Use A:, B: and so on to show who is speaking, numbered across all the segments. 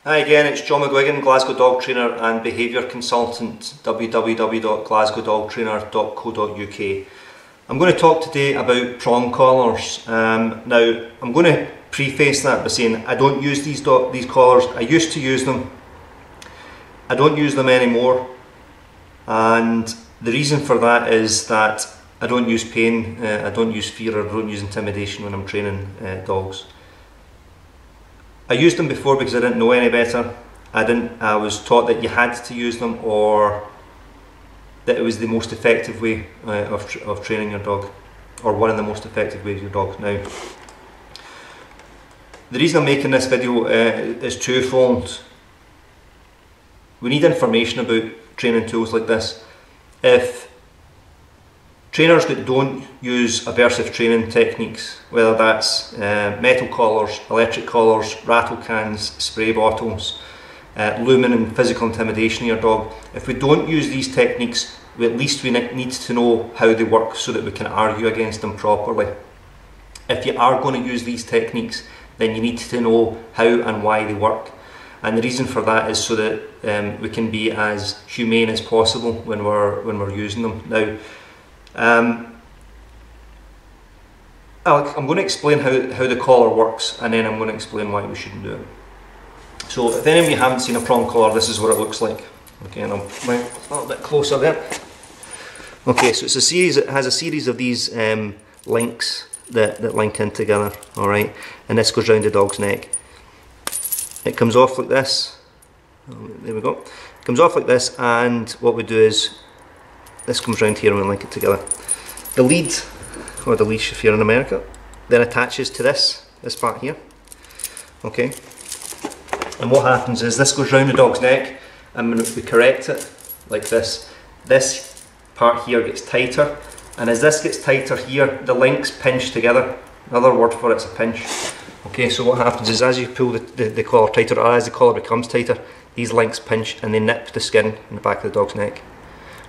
A: Hi again, it's John McGuigan, Glasgow Dog Trainer and Behaviour Consultant, www.glasgowdogtrainer.co.uk. I'm going to talk today about prong collars. Now, I'm going to preface that by saying I don't use these collars. I used to use them. I don't use them anymore, and the reason for that is that I don't use pain, I don't use fear, or I don't use intimidation when I'm training dogs. I used them before because I didn't know any better. I was taught that you had to use them, or that it was the most effective way of training your dog, or one of the most effective ways your dog. Now, the reason I'm making this video is twofold. We need information about training tools like this. If trainers that don't use aversive training techniques, whether that's metal collars, electric collars, rattle cans, spray bottles, lumen and physical intimidation of your dog, if we don't use these techniques, we need to know how they work so that we can argue against them properly. If you are going to use these techniques, then you need to know how and why they work. And the reason for that is so that we can be as humane as possible when we're using them. Now, I'm going to explain how the collar works, and then I'm going to explain why we shouldn't do it. So if any of you haven't seen a prong collar, this is what it looks like. Okay, and I'll bring it a little bit closer there. Okay, so it has a series of these links that link in together, alright, and this goes round the dog's neck. It comes off like this. There we go. It comes off like this, and what we do is this comes round here and we link it together. The lead, or the leash if you're in America, then attaches to this part here. Okay. And what happens is this goes round the dog's neck, and when we correct it like this, this part here gets tighter, and as this gets tighter here, the links pinch together. Another word for it's a pinch. Okay, so what happens is as you pull the collar tighter, or as the collar becomes tighter, these links pinch and they nip the skin in the back of the dog's neck.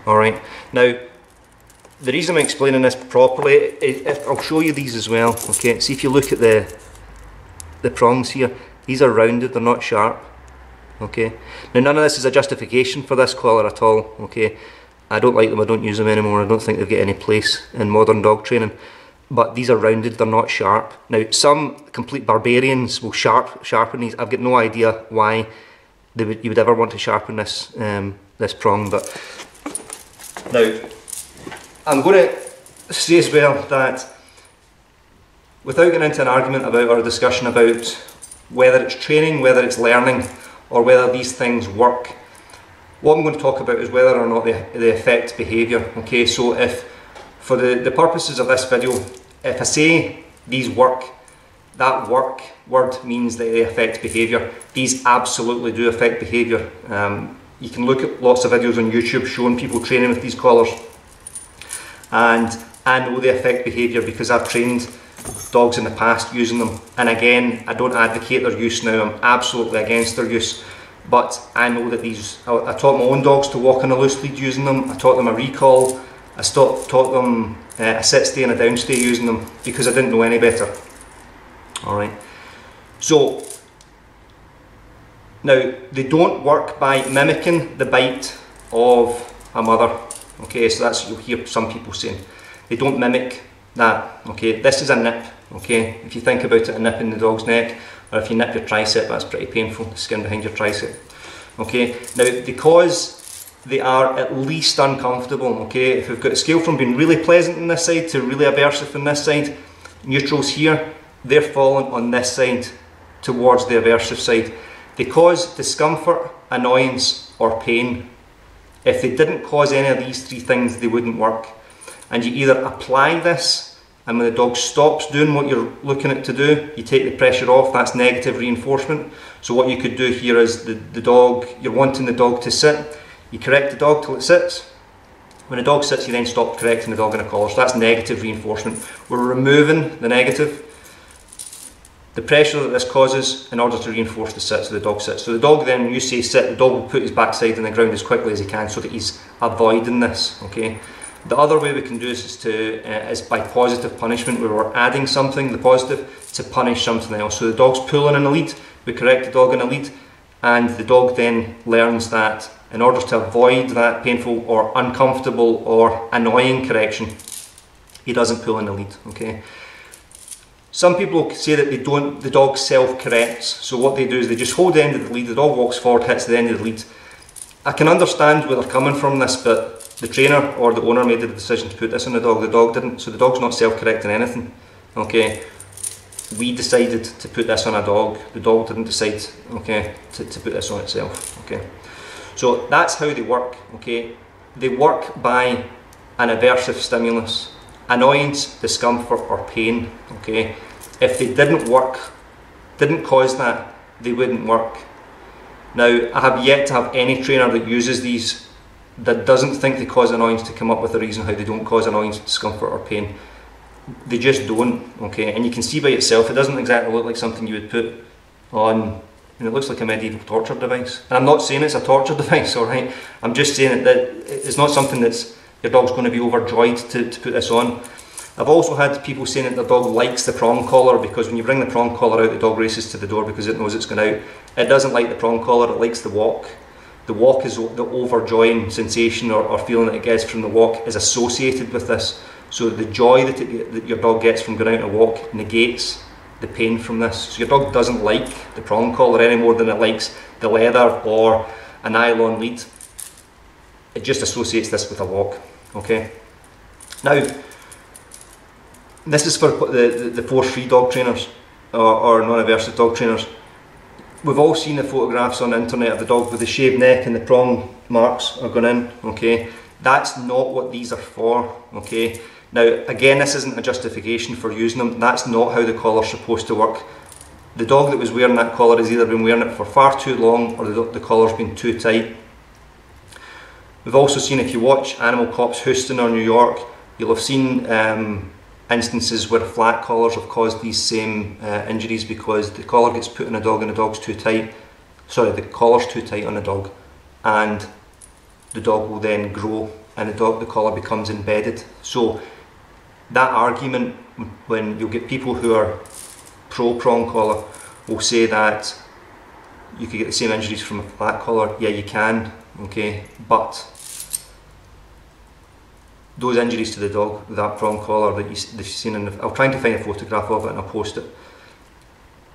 A: Alright, now the reason I'm explaining this properly, I'll show you these as well. Okay, see if you look at the prongs here, these are rounded, they're not sharp. Okay, now none of this is a justification for this collar at all. Okay, I don't like them, I don't use them anymore, I don't think they've got any place in modern dog training. But these are rounded, they're not sharp. Now, some complete barbarians will sharpen these. I've got no idea why you would ever want to sharpen this this prong. But now, I'm going to say as well that without getting into an argument about or a discussion about whether it's training, whether it's learning, or whether these things work, what I'm going to talk about is whether or not they affect behaviour. Okay, so if for the purposes of this video, if I say these work, that work word means that they affect behaviour. These absolutely do affect behaviour. You can look at lots of videos on YouTube showing people training with these collars, and I know they affect behaviour because I've trained dogs in the past using them. And again, I don't advocate their use now, I'm absolutely against their use. But I know that I taught my own dogs to walk on a loose lead using them, I taught them a recall, I taught them a sit stay and a down stay using them because I didn't know any better. Alright, so now they don't work by mimicking the bite of a mother. Okay, so that's, you'll hear some people saying they don't mimic that. Okay, this is a nip. Okay, if you think about it, a nip in the dog's neck, or if you nip your tricep, that's pretty painful, the skin behind your tricep. Okay, now because they are at least uncomfortable, okay, if we've got a scale from being really pleasant on this side to really aversive on this side, neutrals here, they're falling on this side towards the aversive side. They cause discomfort, annoyance or pain. If they didn't cause any of these three things, they wouldn't work. And you either apply this, and when the dog stops doing what you're looking at to do, you take the pressure off, that's negative reinforcement. So what you could do here is the dog, you're wanting the dog to sit, you correct the dog till it sits. When the dog sits, you then stop correcting the dog in a collar. So that's negative reinforcement. We're removing the negative, the pressure that this causes, in order to reinforce the sit, so the dog sits. So the dog then, when you say sit, the dog will put his backside on the ground as quickly as he can so that he's avoiding this. Okay. The other way we can do this is by positive punishment, where we're adding something, the positive, to punish something else. So the dog's pulling in a lead, we correct the dog in a lead, and the dog then learns that in order to avoid that painful or uncomfortable or annoying correction, he doesn't pull in the lead, okay? Some people say that the dog self-corrects, so what they do is they just hold the end of the lead, the dog walks forward, hits the end of the lead. I can understand where they're coming from this, but the trainer or the owner made the decision to put this on the dog didn't, so the dog's not self-correcting anything, okay? We decided to put this on a dog, the dog didn't decide, okay, to put this on itself, okay? So that's how they work, okay? They work by an aversive stimulus, annoyance, discomfort or pain, okay? If they didn't work, didn't cause that, they wouldn't work. Now, I have yet to have any trainer that uses these that doesn't think they cause annoyance to come up with a reason how they don't cause annoyance, discomfort or pain. They just don't, okay? And you can see by itself, it doesn't exactly look like something you would put on, it looks like a medieval torture device. And I'm not saying it's a torture device, alright? I'm just saying that it's not something that's your dog's going to be overjoyed to put this on. I've also had people saying that their dog likes the prong collar, because when you bring the prong collar out, the dog races to the door because it knows it's going out. It doesn't like the prong collar, it likes the walk. The walk is the overjoying sensation or feeling that it gets from the walk is associated with this. So the joy that your dog gets from going out on a walk negates the pain from this. So your dog doesn't like the prong collar any more than it likes the leather or a nylon lead. It just associates this with a walk, okay? Now, this is for the force-free dog trainers or non-aversive dog trainers. We've all seen the photographs on the internet of the dog with the shaved neck and the prong marks are going in, okay? That's not what these are for, okay? Now, again, this isn't a justification for using them. That's not how the collar's supposed to work. The dog that was wearing that collar has either been wearing it for far too long or the collar's been too tight. We've also seen, if you watch Animal Cops Houston or New York, you'll have seen instances where flat collars have caused these same injuries because the collar gets put on a dog and the dog's too tight. Sorry, the collar's too tight on the dog, and the dog will then grow and the collar becomes embedded. So that argument, when you'll get people who are pro-prong collar, will say that you could get the same injuries from a flat collar. Yeah, you can, okay, but those injuries to the dog with that prong collar that you've seen in I'll try to find a photograph of it and I'll post it.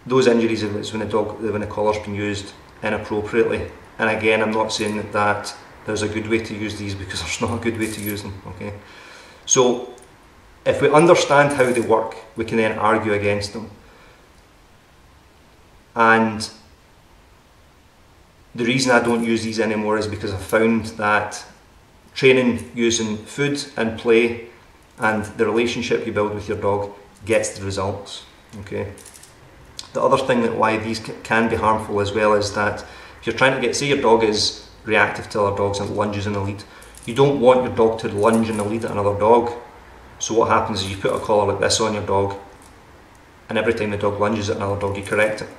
A: Those injuries is when the collar's been used inappropriately. And again, I'm not saying that there's a good way to use these, because there's not a good way to use them, okay? So, if we understand how they work, we can then argue against them. And the reason I don't use these anymore is because I've found that training using food and play and the relationship you build with your dog gets the results, okay? The other thing that why these can be harmful as well is that if you're trying to get, say your dog is reactive to other dogs and lunges in the lead, you don't want your dog to lunge in the lead at another dog. So what happens is you put a collar like this on your dog, and every time the dog lunges at another dog, you correct it.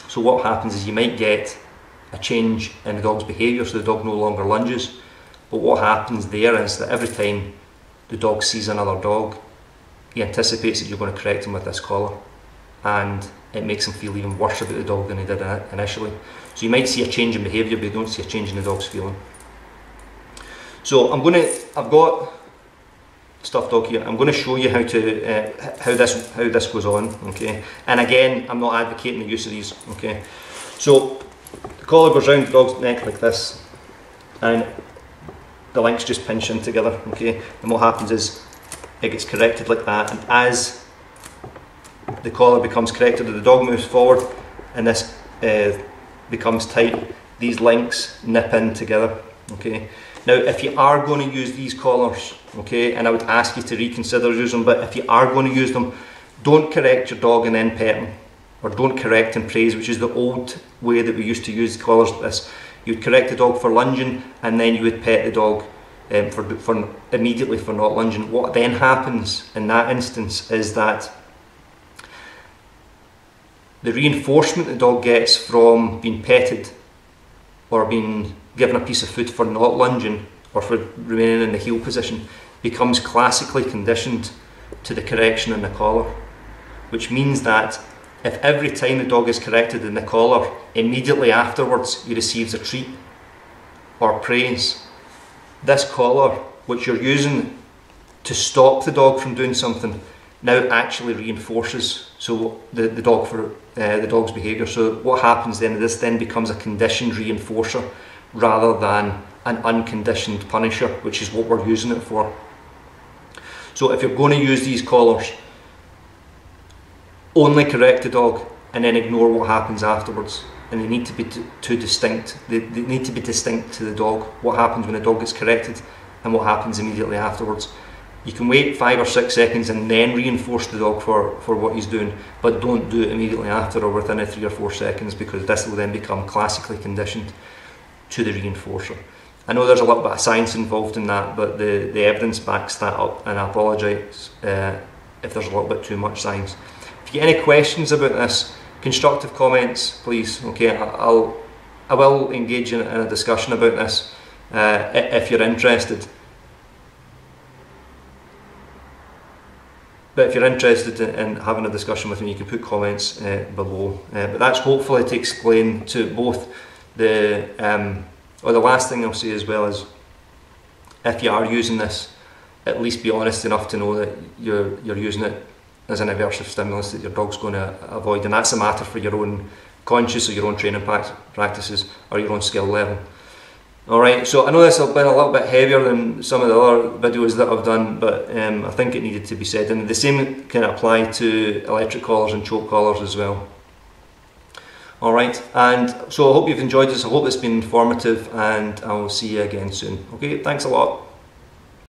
A: So what happens is you might get a change in the dog's behaviour, so the dog no longer lunges. But what happens there is that every time the dog sees another dog, he anticipates that you're going to correct him with this collar, and it makes him feel even worse about the dog than he did initially. So you might see a change in behaviour, but you don't see a change in the dog's feeling. So I've got stuffed dog here. I'm going to show you how this goes on, okay? And again, I'm not advocating the use of these, okay? So the collar goes around the dog's neck like this, and the links just pinch in together, okay? And what happens is it gets corrected like that, and as the collar becomes corrected, the dog moves forward, and this becomes tight, these links nip in together, okay? Now, if you are going to use these collars, okay, and I would ask you to reconsider using them, but if you are going to use them, don't correct your dog and then pet him, or don't correct and praise, which is the old way that we used to use collars like this. You'd correct the dog for lunging, and then you would pet the dog for immediately for not lunging. What then happens in that instance is that the reinforcement the dog gets from being petted or being given a piece of food for not lunging or for remaining in the heel position becomes classically conditioned to the correction in the collar, which means that If every time the dog is corrected in the collar, immediately afterwards he receives a treat or praise, this collar, which you're using to stop the dog from doing something, now actually reinforces the dog's behaviour. So what happens then, this then becomes a conditioned reinforcer rather than an unconditioned punisher, which is what we're using it for. So if you're going to use these collars, only correct the dog and then ignore what happens afterwards. And they need to be distinct. They need to be distinct to the dog. What happens when the dog gets corrected and what happens immediately afterwards. You can wait 5 or 6 seconds and then reinforce the dog for what he's doing, but don't do it immediately after or within a 3 or 4 seconds, because this will then become classically conditioned to the reinforcer. I know there's a little bit of science involved in that, but the evidence backs that up, and I apologise if there's a little bit too much science. If you get any questions about this, constructive comments, please. Okay, I will engage in a discussion about this if you're interested. But if you're interested in having a discussion with me, you can put comments below. But that's hopefully to explain to both the last thing I'll say as well is, if you are using this, at least be honest enough to know that you're using it as an aversive stimulus that your dog's going to avoid, and that's a matter for your own conscious or your own training practices or your own skill level. Alright, so I know this has been a little bit heavier than some of the other videos that I've done, but I think it needed to be said, and the same can apply to electric collars and choke collars as well. Alright, and so I hope you've enjoyed this, I hope it's been informative, and I'll see you again soon. Okay, thanks a lot.